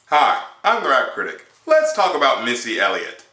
Hi, I'm the Rap Critic. Let's talk about Missy Elliott.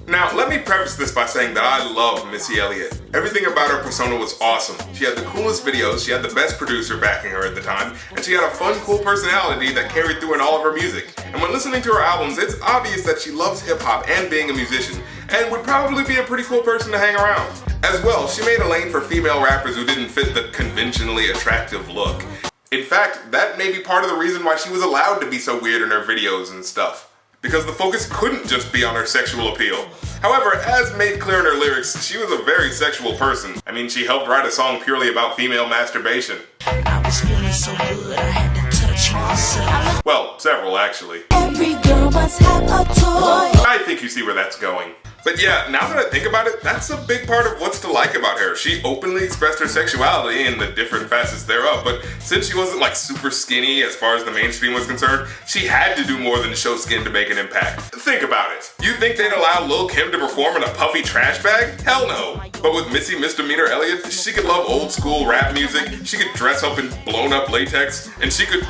Now, let me preface this by saying that I love Missy Elliott. Everything about her persona was awesome. She had the coolest videos, she had the best producer backing her at the time, and she had a fun, cool personality that carried through in all of her music. And when listening to her albums, it's obvious that she loves hip-hop and being a musician, and would probably be a pretty cool person to hang around. As well, she made a lane for female rappers who didn't fit the conventionally attractive look. In fact, that may be part of the reason why she was allowed to be so weird in her videos and stuff. Because the focus couldn't just be on her sexual appeal. However, as made clear in her lyrics, she was a very sexual person. I mean, she helped write a song purely about female masturbation. I was feeling so good, I had to touch myself. Well, several actually. Every girl must have a toy. I think you see where that's going. But yeah, now that I think about it, that's a big part of what's to like about her. She openly expressed her sexuality in the different facets thereof, but since she wasn't like super skinny as far as the mainstream was concerned, she had to do more than show skin to make an impact. Think about it. You think they'd allow Lil' Kim to perform in a puffy trash bag? Hell no. But with Missy Misdemeanor Elliott, she could love old school rap music, she could dress up in blown up latex, and she could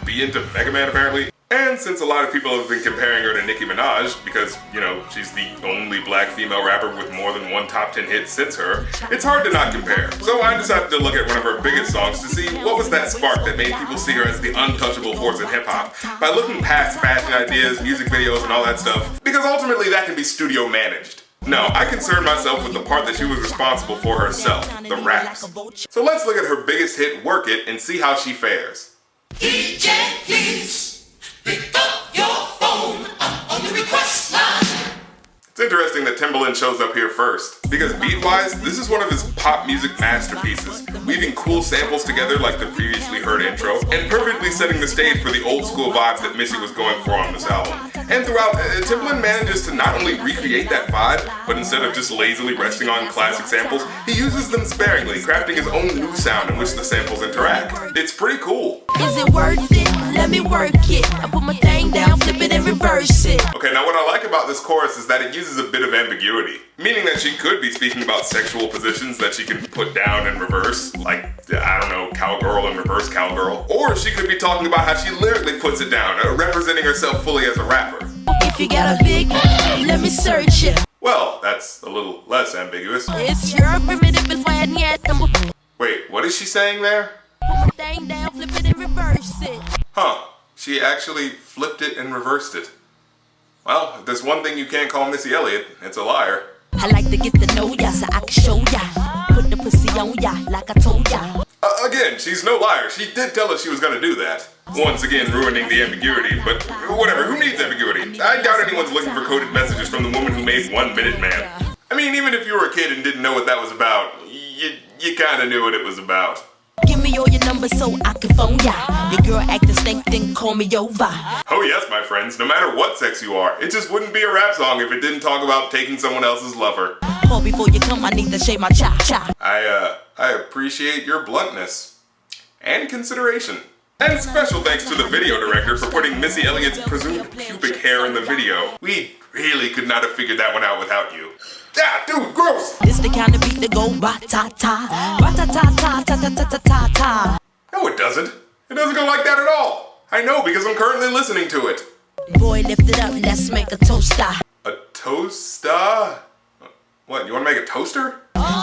be into Mega Man apparently. And since a lot of people have been comparing her to Nicki Minaj, because, you know, she's the only black female rapper with more than one top 10 hit since her, it's hard to not compare. So I decided to look at one of her biggest songs to see what was that spark that made people see her as the untouchable force in hip-hop, by looking past fashion ideas, music videos, and all that stuff, because ultimately that can be studio managed. No, I concern myself with the part that she was responsible for herself, the raps. So let's look at her biggest hit, Work It, and see how she fares. DJ, please. Pick up your phone, I'm on the request line. It's interesting that Timbaland shows up here first, because beat-wise, this is one of his pop music masterpieces, weaving cool samples together like the previously heard intro, and perfectly setting the stage for the old school vibes that Missy was going for on this album. And throughout, Timbaland manages to not only recreate that vibe, but instead of just lazily resting on classic samples, he uses them sparingly, crafting his own new sound in which the samples interact. It's pretty cool. Is it worth it? Let me work it. I put my thing down, flip it and reverse it. Okay, now what I like about this chorus is that it uses a bit of ambiguity, meaning that she could be speaking about sexual positions that she can put down and reverse, like, I don't know, cowgirl and reverse cowgirl. Or she could be talking about how she lyrically puts it down, representing herself fully as a rapper. If you got a big, let me search it. Well, that's a little less ambiguous. It's your primitive and flat yet. Wait, what is she saying there? Put my thing down, flip it and reverse it. Huh, she actually flipped it and reversed it. Well, if there's one thing you can't call Missy Elliott, it's a liar. I like to get to know ya so I can show ya. Put the pussy on ya like I told ya. Again, she's no liar. She did tell us she was gonna do that. Once again, ruining the ambiguity, but whatever, who needs ambiguity? I doubt anyone's looking for coded messages from the woman who made 1 Minute Man. I mean, even if you were a kid and didn't know what that was about, you kinda knew what it was about. Give me all your numbers so I can phone ya. Your girl acting stank, then call me over. Oh yes, my friends, no matter what sex you are, it just wouldn't be a rap song if it didn't talk about taking someone else's lover. Call before you come, I need to shave my cha-cha. I appreciate your bluntness and consideration. And special thanks to the video director for putting Missy Elliott's presumed pubic hair in the video. We really could not have figured that one out without you. Yeah, dude, gross! This the kind of beat that go ra-ta-ta, ra-ta-ta-ta-ta-ta-ta-ta-ta. No, it doesn't. It doesn't go like that at all. I know because I'm currently listening to it. Boy, lift it up, let's make a toaster. A toaster? What, you want to make a toaster?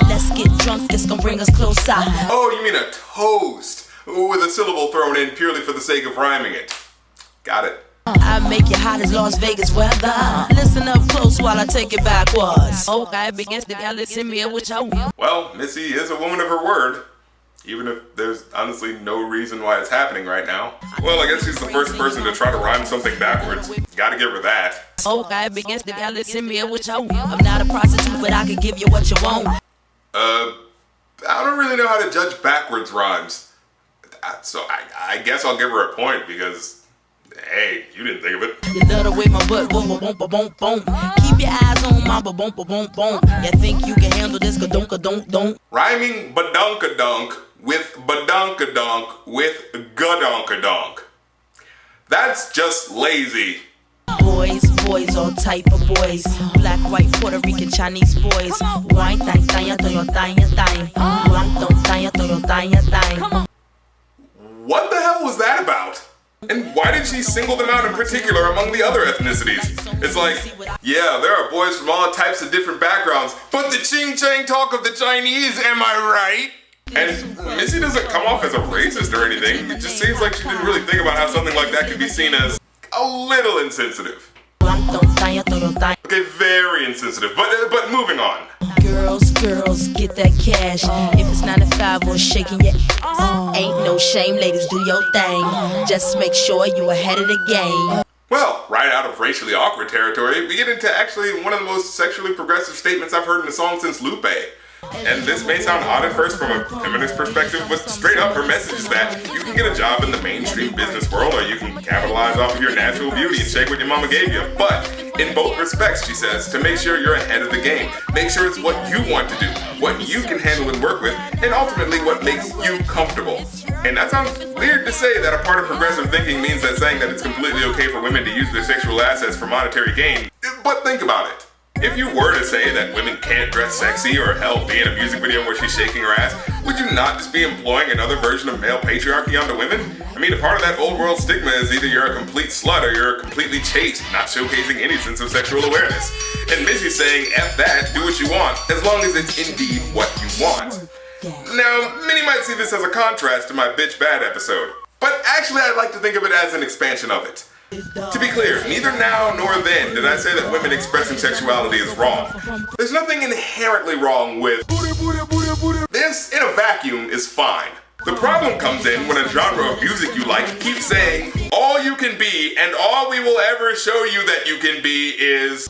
Let's get drunk, it's gonna bring us closer. Oh, you mean a toast, with a syllable thrown in purely for the sake of rhyming it. Got it. I make you hot as Las Vegas weather. Listen up close while I take it backwards. Okay, begins to y'all listen me with your. Well, Missy is a woman of her word, even if there's honestly no reason why it's happening right now. Well, I guess she's the first person to try to rhyme something backwards. Gotta give her that. Okay, begins to y'all listen me with your. I'm not a prostitute, but I can give you what you want. I don't really know how to judge backwards rhymes. So I guess I'll give her a point because, hey, you didn't think of it. You love the way my butt boom, boom, boom, boom, boom. Keep your eyes on my boom, boom, boom, boom. You think you can handle this? Ka-dunk-a-dunk-dunk. Rhyming badunk-a-dunk with badunk-a-dunk with gadunk-a-dunk. That's just lazy. Boys, all type of boys. Black, white, Puerto Rican, Chinese boys. Wine, thang, thang, thang, thang, thang. Wine, thang, thang, thang, thang. What the hell was that about? And why did she single them out in particular among the other ethnicities? It's like, yeah, there are boys from all types of different backgrounds, but the ching-chang talk of the Chinese, am I right? And Missy doesn't come off as a racist or anything. It just seems like she didn't really think about how something like that could be seen as a little insensitive. Okay, very insensitive, but moving on. Girls, get that cash. If it's 9 to 5 or shaking your ain't no shame, ladies, do your thing. Just make sure you ahead of the game. Well, right out of racially awkward territory, we get into actually one of the most sexually progressive statements I've heard in a song since Lupe. And this may sound odd at first from a feminist perspective, but straight up her message is that you can get a job in the mainstream business world, or you can capitalize off of your natural beauty and shake what your mama gave you. But in both respects, she says, to make sure you're ahead of the game. Make sure it's what you want to do, what you can handle and work with, and ultimately what makes you comfortable. And that sounds weird to say that a part of progressive thinking means that saying that it's completely okay for women to use their sexual assets for monetary gain. But think about it. If you were to say that women can't dress sexy or hell be in a music video where she's shaking her ass, would you not just be employing another version of male patriarchy onto women? I mean, a part of that old world stigma is either you're a complete slut or you're completely chaste, not showcasing any sense of sexual awareness. And Missy's saying, F that, do what you want, as long as it's indeed what you want. Now, many might see this as a contrast to my Bitch Bad episode, but actually I'd like to think of it as an expansion of it. To be clear, neither now nor then did I say that women expressing sexuality is wrong. There's nothing inherently wrong with this in a vacuum is fine. The problem comes in when a genre of music you like keeps saying, all you can be and all we will ever show you that you can be is...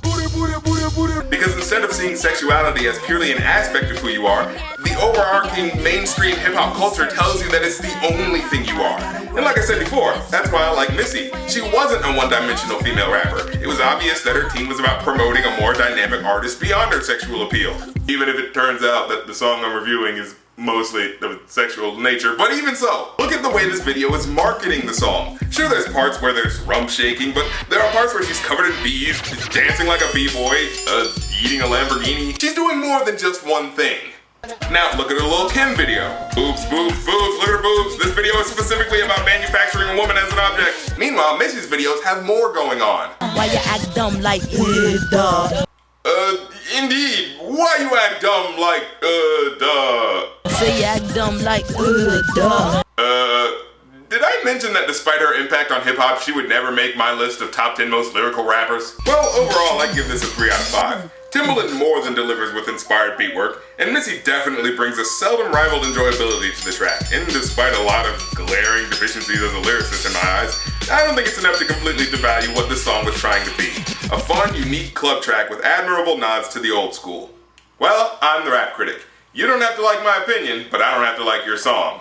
Because instead of seeing sexuality as purely an aspect of who you are, the overarching mainstream hip-hop culture tells you that it's the only thing you are. And like I said before, that's why I like Missy. She wasn't a one-dimensional female rapper. It was obvious that her team was about promoting a more dynamic artist beyond her sexual appeal. Even if it turns out that the song I'm reviewing is mostly of sexual nature, but even so, look at the way this video is marketing the song. Sure, there's parts where there's rump shaking, but there are parts where she's covered in bees, dancing like a b-boy, eating a Lamborghini. She's doing more than just one thing. Now, look at her Lil' Kim video. Boobs, boobs, boobs, look at her boobs. This video is specifically about manufacturing a woman as an object. Meanwhile, Missy's videos have more going on. Why you act dumb like, duh? Indeed. Why you act dumb like, duh? Say you act dumb like, duh. Did I mention that despite her impact on hip-hop, she would never make my list of top 10 most lyrical rappers? Well, overall, I give this a 3 out of 5. Timbaland more than delivers with inspired beat work, and Missy definitely brings a seldom rivaled enjoyability to the track. And despite a lot of glaring deficiencies as a lyricist in my eyes, I don't think it's enough to completely devalue what this song was trying to be. A fun, unique club track with admirable nods to the old school. Well, I'm the Rap Critic. You don't have to like my opinion, but I don't have to like your song.